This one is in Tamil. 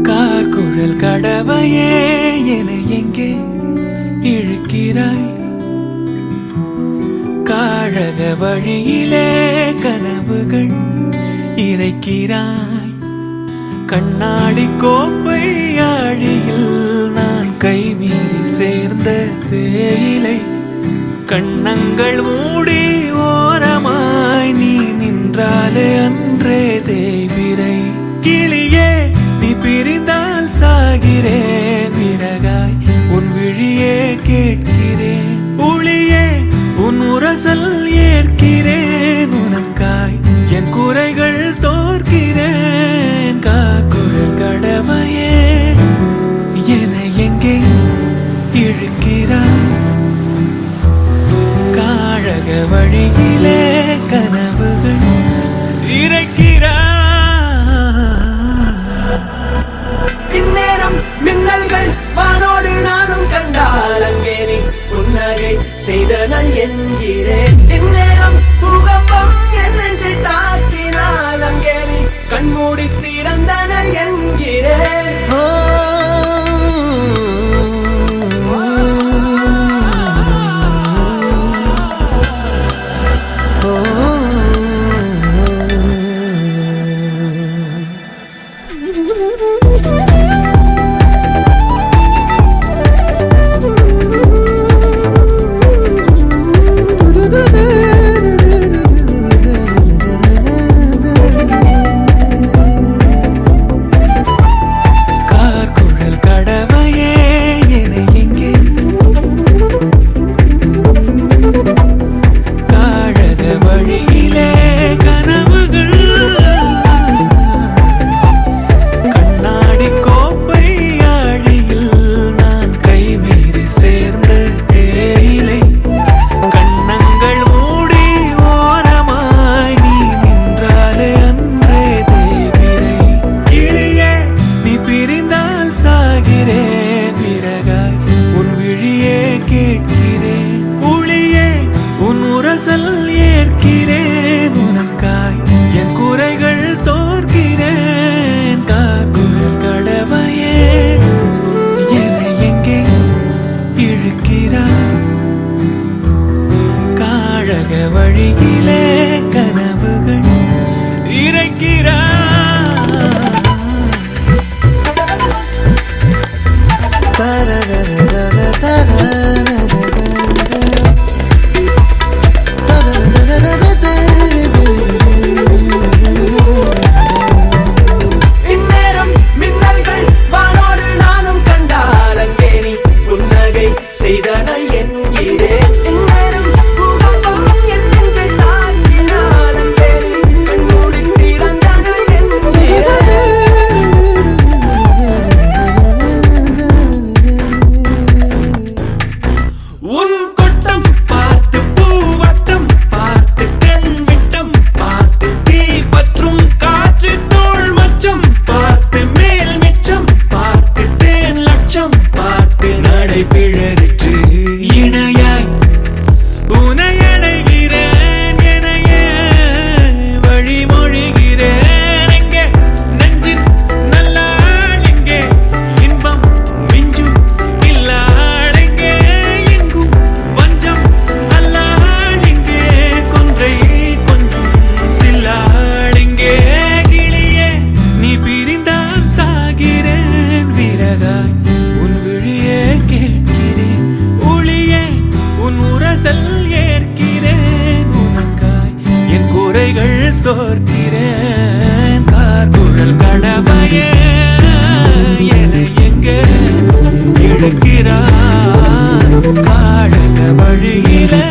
கார்குழல் கடவையே என எங்கே இழுக்கிறாய்? காழக வழியிலே கனவுகள் இறைக்கிறாய். கண்ணாடி கோப்பை ஆழியில் நான் கைமீறி சேர்ந்த தேயிலை. கண்ணங்கள் மூடி ஓரமாய் நீ நின்றாலே அன்றே தேய்பிரை. கிளியே நீ பிரிந்தால் சாகிறேன், விறகாய் உன் விழியே கேட்கிறேன். ஒளியே உன் உரசல் ஏற்கிறேன், உனக்காய் என் குறைகள் தோற்கிறேன். காக்குழல் கடவையே என எங்கே இழுக்கிறாய்? காழக வழியிலே கனவுகள் இறைக்கிறாய். இந்நேரம் மின்னல்கள் வானோடு நானும் கண்டால் அங்கே நீ புன்னகை செய்தனள் என்கிறேன். இந்நேரம் பூகம்பம் என் நெஞ்சை தாக்கினால் அங்கே நீ கண்மூடி திறந்தனள் என்கிறேன். ஏற்கிறேன், உனக்காய் என் குறைகள் தோற்கிறேன். காக்குழல் கடவையே என எங்கே இழுக்கிறாய்? காழக வழியிலே கனவுகள் இறைக்கிறாய். ஏற்கிறேன், உனக்காய் என் குறைகள் தோற்கிறேன். கார்குழல் கடவையே என எங்கே இழுக்கிறாய்? காழக வழியிலே